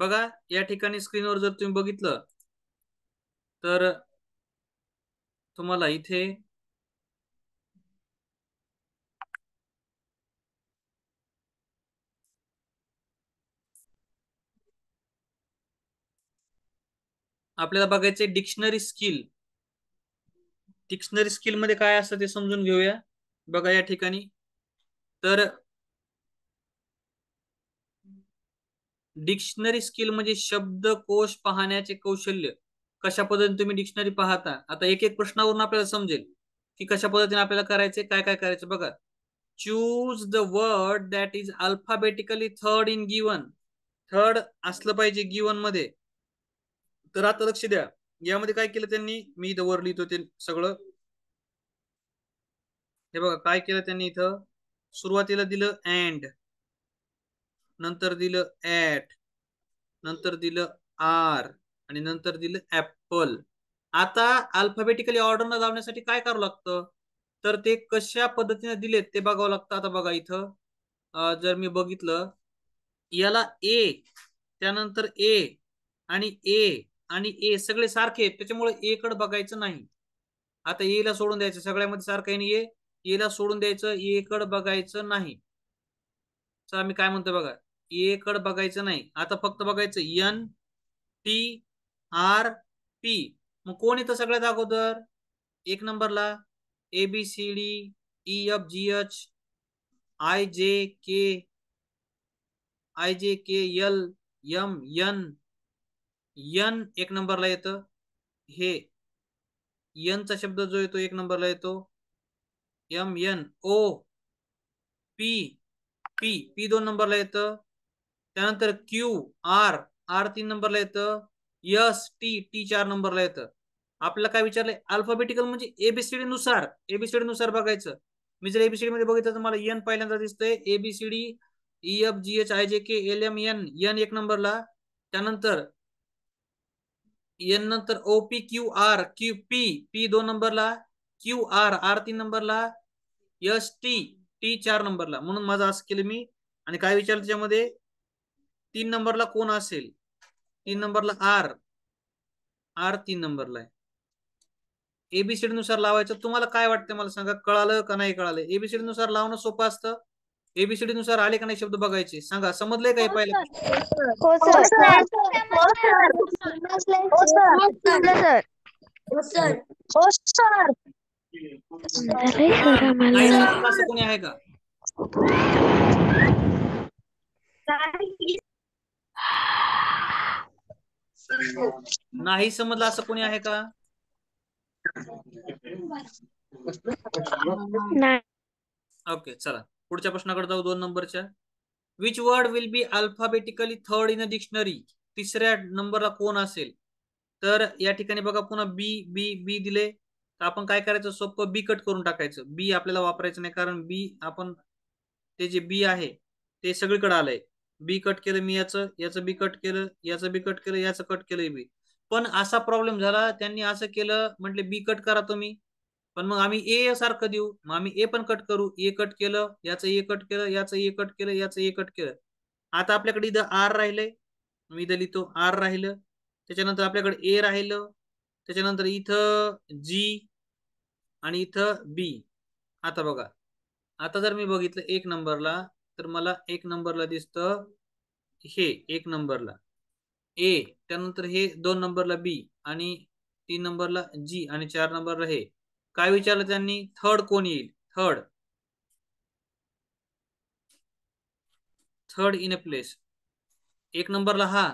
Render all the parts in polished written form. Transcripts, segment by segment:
बघा या ठिकाणी स्क्रीनवर जर तुम्ही बघितलं तर तुम्हाला इथे आपल्याला बघायचे डिक्शनरी स्किल. डिक्शनरी स्किल मध्ये काय असतं ते समजून घेऊया. बघा या ठिकाणी तर डिक्शनरी स्किल म्हणजे शब्दकोश पाहण्याचे कौशल्य. कशा पद्धतीने तुम्ही डिक्शनरी पाहता, आता एक एक प्रश्नावरून आपल्याला समजेल की कशा पद्धतीने आपल्याला करायचे, काय काय करायचं. बघा, choose the word that is alphabetically third in given. Third असलं पाहिजे गिवन मध्ये. तर आता लक्ष द्या, यामध्ये काय केलं त्यांनी, मी इथं वर लिहितो ते सगळं. हे बघा काय केलं त्यांनी इथं. सुरुवातीला दिलं अँड, नंतर दिलं ऍट, नंतर दिलं आर आणि नंतर दिलं ऍपल. आता अल्फाबेटिकली ऑर्डर न लावण्यासाठी काय करावं लागतं, तर ते कशा पद्धतीने दिलेत ते बघावं लागतं. आता बघा इथं जर मी बघितलं, याला ए, त्यानंतर ए आणि ए आणि ए सगळे सारखे आहेत, त्याच्यामुळे ए कडे बघायचं नाही. आता ए ला सोडून द्यायचं, सगळ्यामध्ये सारखं आहे. ए ला सोडून द्यायचं, ए कडे बघायचं नाही. चला मी काय म्हणतोय बघा, ए कडे बघायचं नाही. आता फक्त बघायचं एन टी आर पी. मग कोण येतं सगळ्यात अगोदर एक नंबरला, A B C D E F G H I J K L M N. N एक नंबरला येतं. हे एन चा शब्द जो येतो एक नंबरला येतो. M N O P, P P 2 नंबरला येतं. त्यानंतर क्यू आर, आर 3 नंबरला येतं. एस टी, टी 4 नंबरला येतं. आपल्याला काय विचारलंय, अल्फाबेटिकल म्हणजे एबीसीडी नुसार, एबीसीडी नुसार बघायचं. मी जर एबीसीडी मध्ये बघितलं तर मला एन पहिल्यांदा दिसतंय, A B C D E F G H I J K L M N. N एक नंबरला. त्यानंतर एन नंतर O P Q R, Q P, P 2 नंबरला. क्यू आर, आर 3 नंबरला. एस टी, टी 4 नंबरला. म्हणून माझं असं केलं मी. आणि काय विचारलं त्याच्यामध्ये, 3 नंबरला कोण असेल, 3 नंबरला आर, आर 3 नंबरला आहे. एबीसीडी नुसार लावायचं. तुम्हाला काय वाटतं मला सांगा, कळालं का नाही कळालं. एबीसीडी नुसार लावणं सोपं असतं. एबीसीडी नुसार आले का नाही शब्द बघायचे. सांगा, समजलंय का हे पहिलं. हो सर. नाही समजलं असं कोणी आहे का. नाही समजलं असं कोणी आहे का. ओके चला पुढच्या प्रश्नाकडे जाऊ, 2 नंबरच्या. Which word will be alphabetically third in a dictionary. तिसऱ्या नंबरला कोण असेल. तर या ठिकाणी बघा पुन्हा बी बी बी दिले, तर आपण काय करायचं, सोपं बी कट करून टाकायचं. बी आपल्याला वापरायचं नाही, कारण बी आपण ते जे बी आहे ते सगळीकडे आलंय. बी कट केलं मी, याचं बी कट केलं, याचं बी कट केलं, याचं कट केलं बी. पण असा प्रॉब्लेम झाला, त्यांनी असं केलं, म्हटले बी कट करा तुम्ही, पण मग आम्ही ए सारखं देऊ, मग आम्ही ए पण कट करू. ए कट केलं, याचं ए कट केलं, याचं ए कट केलं, याचं ए कट केलं. आता आपल्याकडे इथं आर राहिलंय, मी इथं लिहितो आर राहिलं. त्याच्यानंतर आपल्याकडे ए राहिलं. त्याच्यानंतर इथं जी आणि इथं बी. आता बघा, आता जर मी बघितलं एक नंबरला, तर मला एक नंबरला दिसतं हे, एक नंबरला ए, त्यानंतर हे 2 नंबरला बी आणि 3 नंबरला जी आणि 4 नंबरला हे. काय विचारलं त्यांनी, थर्ड कोण येईल. Third, third in a place. एक नंबरला हा,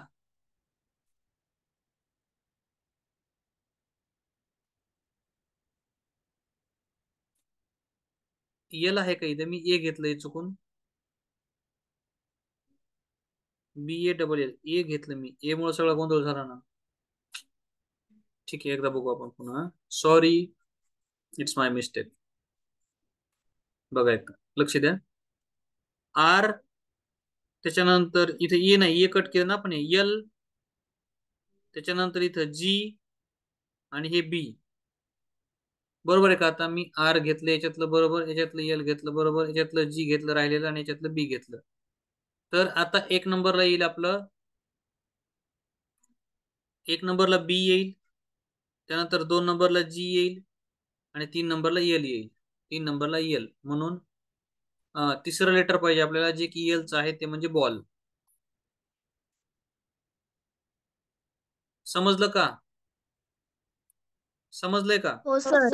एल आहे का इथं, मी ए घेतलंय चुकून. बी ए डबल एल, ए घेतलं मी, ए मुळे सगळा गोंधळ झाला ना. ठीक आहे एकदा बघू आपण पुन्हा. Sorry, it's my mistake. बघा एक लक्ष द्या. आर, त्याच्यानंतर इथे ए नाही, ए कट केलं ना आपण, एल, त्याच्यानंतर इथं जी आणि हे बी. बरोबर आहे का. आता मी आर घेतलं याच्यातलं बरोबर, याच्यातलं एल घेतलं बरोबर, याच्यातलं जी घेतलं राहिलेलं आणि याच्यातलं बी घेतलं. तर आता एक नंबरला येईल आपलं 1 नंबरला बी येईल, त्यानंतर 2 नंबरला जी येईल आणि 3 नंबरला एल येईल. 3 नंबरला एल, म्हणून तिसरं लेटर पाहिजे आपल्याला जे की एलचं आहे, ते म्हणजे बॉल. समजलं का? समजलंय का? हो सर.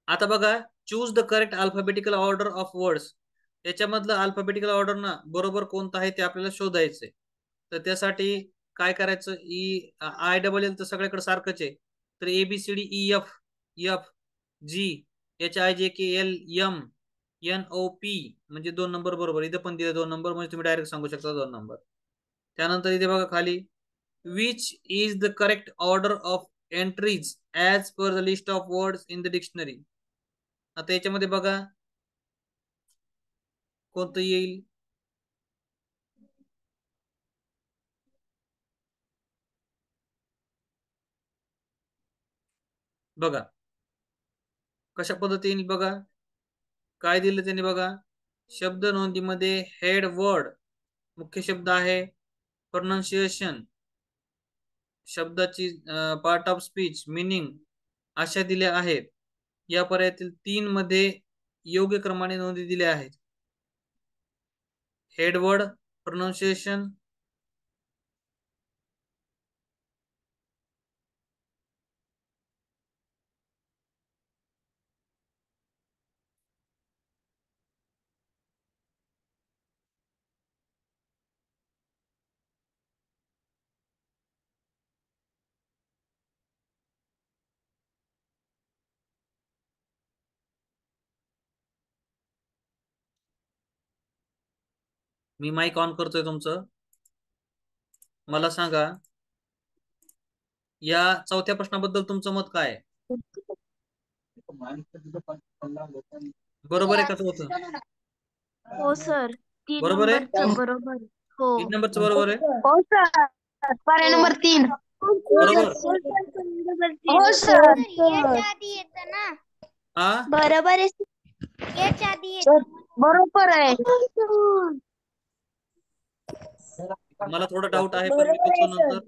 आता बघा, choose the correct alphabetical order of words. याच्यामधलं अल्फाबेटिकल ऑर्डर ना बरोबर कोणतं आहे ते आपल्याला शोधायचंय. तर त्यासाठी काय करायचं, आय डबल एल तर सगळ्याकडे सारखंच आहे. तर ABCD EF F G HIJKL M NOP म्हणजे 2 नंबर बरोबर. इथं पण दिले 2 नंबर, म्हणजे तुम्ही डायरेक्ट सांगू शकता 2 नंबर. त्यानंतर इथे बघा खाली, which is the correct order of entries as per the list of words in the dictionary. आता याच्यामध्ये बघा कोणतं येईल. बघा कशा पद्धतीने, बघा काय दिलं त्यांनी. बघा, शब्द नोंदीमध्ये हेड वर्ड मुख्य शब्द आहे, प्रोनाउन्सिएशन शब्दाची पार्ट ऑफ स्पीच, मिनिंग अशा दिल्या आहेत. या पर्यायातील 3 मध्ये योग्य क्रमाने नोंदी दिल्या आहेत. Head word, pronunciation. मी माईक ऑन करतोय तुमचं. मला सांगा, या चौथ्या प्रश्नाबद्दल तुमचं मत काय आहे? बरोबर आहे का चौथं? हो सर. 3 बरोबर आहे? नंबरचं बरोबर. हो. 3 नंबरचं बरोबर आहे. हो सर. पर्याय नंबर 3. बरोबर. हो सर. याच्या आधी येतं ना, हा, बरोबर आहे. याच्या आधी येतं. बरोबर आहे. मला थोडा डाऊट आहे, पण मी बघतो नंतर.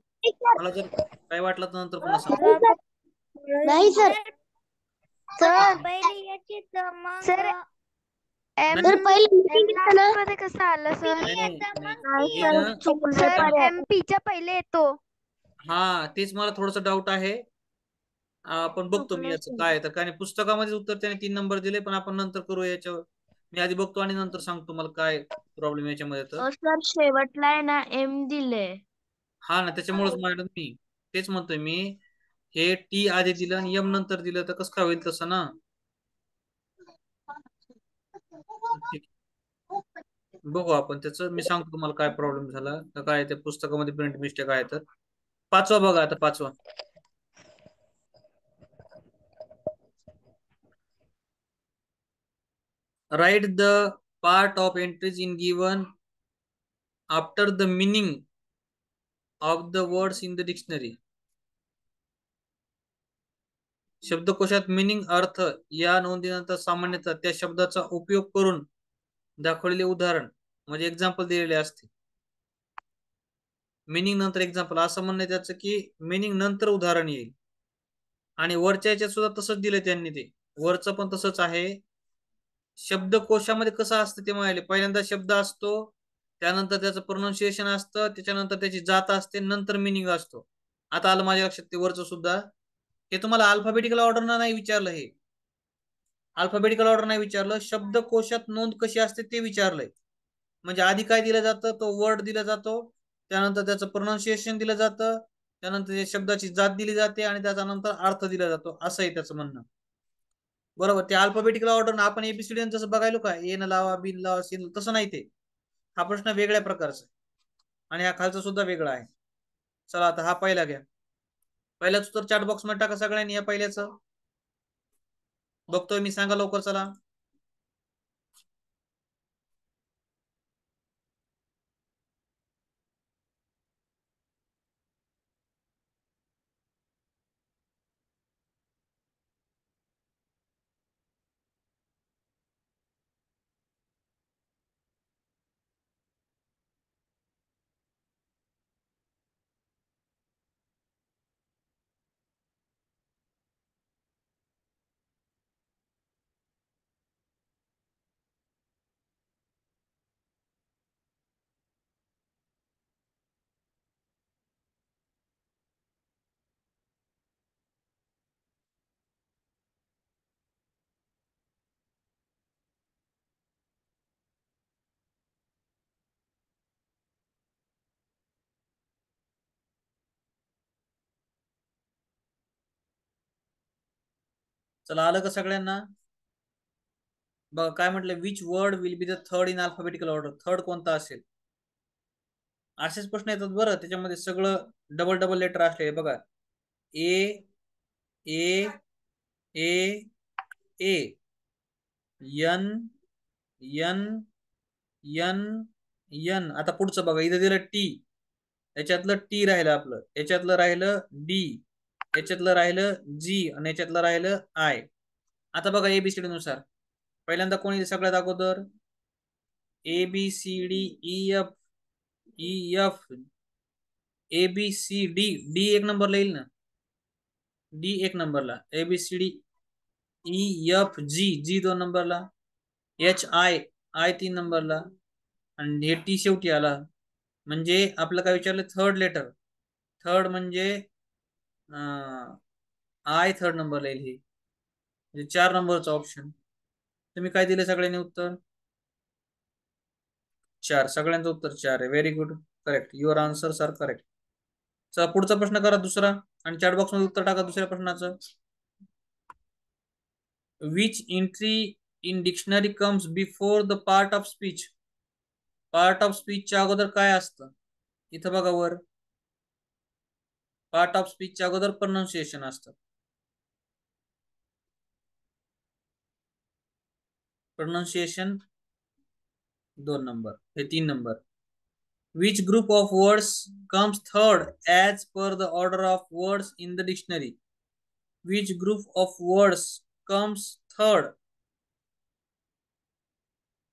मला जर काय वाटलं तर नंतर पुन्हा सांगतो. नाही सर. सर पहिले याची तर मग सर, नाही, सर पहिले एम meeting लास्ट ना. मध्ये कसं आलं सर? नाही, नाही, येतं नाही. मग नाही हे सर, ना, चुकलं सर पर्याय. MP च्या पहिले येतो. हा तेच मला थोडस डाऊट आहे. पण बघतो मी चुकलं याचं सर. काय तर काय नाही. पुस्तकामध्ये उत्तर त्याने 3 नंबर दिले, पण आपण नंतर करू याच्यावर. मी आधी बघतो आणि नंतर सांगतो मला काय प्रॉब्लेम याच्यामध्ये. तर सर शेवटला आहे ना M दिले. हा ना, त्याच्यामुळेच मॅडम मी तेच म्हणतोय. मी हे टी आधी दिलं आणि एम नंतर दिलं, तर कसं काय होईल तसं ना. ठीक. बघू आपण त्याचं, मी सांगतो तुम्हाला काय प्रॉब्लेम झाला तर काय ते पुस्तकामध्ये प्रिंट मिस्टेक आहे. तर पाचवा बघा, आता पाचवा. Write the part of entries in given after the meaning of the words in the dictionary. शब्दकोशात मिनिंग अर्थ या नोंदीनंतर सामान्यतः त्या शब्दाचा उपयोग करून दाखवलेले उदाहरण म्हणजे एक्झाम्पल दिलेले असते. मिनिंग नंतर एक्झाम्पल असं म्हणणं त्याचं की मिनिंग नंतर उदाहरण येईल. आणि वरच्या याच्यात सुद्धा तसंच दिलं त्यांनी. ते वरचं पण तसंच आहे. शब्दकोशामध्ये कसं असतं ते म्हणाले, पहिल्यांदा शब्द असतो, त्यानंतर त्याचं प्रोनाउन्सिएशन असतं, त्याच्यानंतर त्याची जात असते, नंतर मिनिंग असतो. आता आलं माझ्या लक्षात ते वरचं सुद्धा. हे तुम्हाला अल्फाबेटिकल ऑर्डर नाही विचारलं. हे अल्फाबेटिकल ऑर्डर नाही विचारलं, शब्दकोशात नोंद कशी असते ते विचारलंय. म्हणजे आधी काय दिलं जातं, तो वर्ड दिला जातो, त्यानंतर त्याचं प्रोनाउन्सिएशन दिलं जातं, त्यानंतर त्या शब्दाची जात दिली जाते आणि त्याचा नंतर अर्थ दिला जातो, असं आहे त्याचं म्हणणं. बरोबर. ते अल्फाबेटिकल ऑर्डर आपण ABCD जसं बघायलो का, ए न लावा, बी लावा, सी, तसं नाही ते. हा प्रश्न वेगळ्या प्रकारचा आहे आणि हा खालचा सुद्धा वेगळा आहे. चला आता हा पहिला घ्या. पहिल्याच उत्तर चॅट बॉक्स मध्ये टाका सगळ्यांनी. या पहिल्याचं बघतोय मी, सांगा लवकर चला. चला आलं का सगळ्यांना? बघा काय म्हटलं, which word will be the third in alphabetical order. Third कोणता असेल? असेच प्रश्न येतात बरं, त्याच्यामध्ये सगळं डबल डबल लेटर असले. बघा ए ए ए A N N N N. आता पुढचं बघा, इथं दिलं टी, याच्यातलं टी राहिलं आपलं, याच्यातलं राहिलं डी, याच्यातलं राहिलं जी, आणि याच्यातलं राहिलं आय. आता बघा एबीसीडी नुसार पहिल्यांदा कोणी सगळ्यात अगोदर A B C D E F A B C D. D एक नंबरला येईल ना, डी एक नंबरला. A B C D E F G, G 2 नंबरला. एच आय, आय 3 नंबरला. आणि हे टी शेवटी आला. म्हणजे आपलं काय विचारलं, थर्ड लेटर. थर्ड म्हणजे आय थर्ड नंबरला येईल. हे म्हणजे 4 नंबरचा ऑप्शन. तुम्ही काय दिले सगळ्यांनी उत्तर? 4. सगळ्यांचं उत्तर 4 आहे. Very good, correct. Your answers are correct. चला पुढचा प्रश्न करा दुसरा, आणि चॅट बॉक्स मध्ये उत्तर टाका दुसऱ्या प्रश्नाचं. Which entry in dictionary comes before the part of speech. Part of स्पीचच्या अगोदर काय असतं? इथं बघा वर, पार्ट ऑफ स्पीचच्या अगोदर प्रोनाउन्सिएशन असतं. प्रोनाउन्सिएशन 2 नंबर, हे 3 number. Which group of words comes third as per the order of words in the dictionary? Which group of words comes third?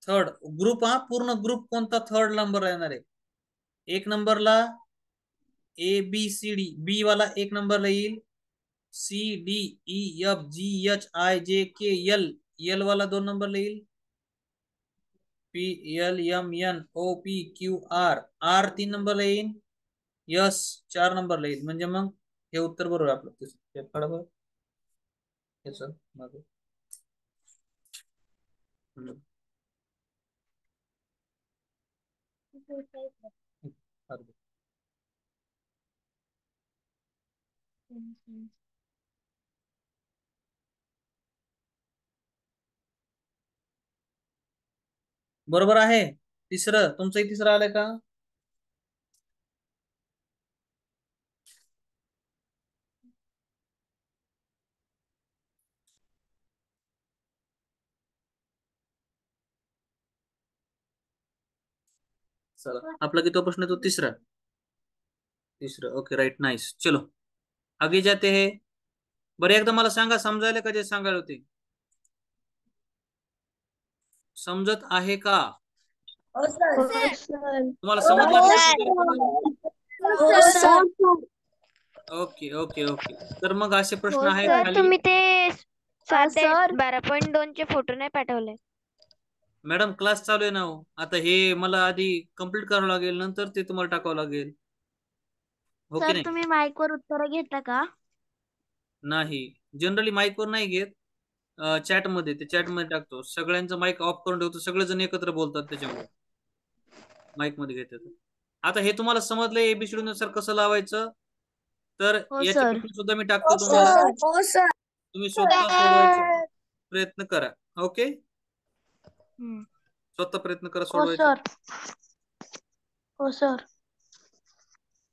Third group, हा पूर्ण ग्रुप कोणता थर्ड नंबर येणार आहे? 1 नंबरला ए बी सी डी, बी वाला 1 नंबरला येईल. C D E F G H I J K L, L वाला 2 नंबरला येईल. P L M N O P Q R, R 3 नंबरला येईल. यस 4 नंबरला येईल. म्हणजे मग हे उत्तर बरोबर आपलं. बरोबर आहे. तिसरं, तुमचंही तिसरं आलंय का? चला आपला किती प्रश्न तो तिसरा. तिसरं, ओके राईट, नाईस. चलो आगे जाते हैं. बरं एकदा मला सांगा, समजायला का जे सांगायला होते? समजत आहे का? तुम्हाला समजलं? Okay okay okay. तर मग असे प्रश्न आहेत सर खाली. तुम्ही ते 12.2 चे फोटो नाही पाठवले. मॅडम क्लास चालू आहे ना हो. आता हे मला आधी कंप्लीट करावं लागेल, नंतर ते तुम्हाला टाकावं लागेल. हो की सर नाही? तुम्ही माईक वर उत्तर घेता का? नाही, जनरली माईक वर नाही घेत. चॅट मध्ये, ते चॅट मध्ये टाकतो. सगळ्यांचं माईक ऑफ करून ठेवतो, सगळेजण एकत्र बोलतात, त्याच्यामुळे माईक मध्ये घेतात. आता हे तुम्हाला समजलं एबीसीडी नुसार कसं लावायचं? तर हो याचे सर. प्रश्न सुद्धा मी टाकतो तुम्हाला. तुम्ही स्वतः सोडवायचा प्रयत्न करा. ओके, स्वतः प्रयत्न करा हो सोडवायचा. सर. हो सर.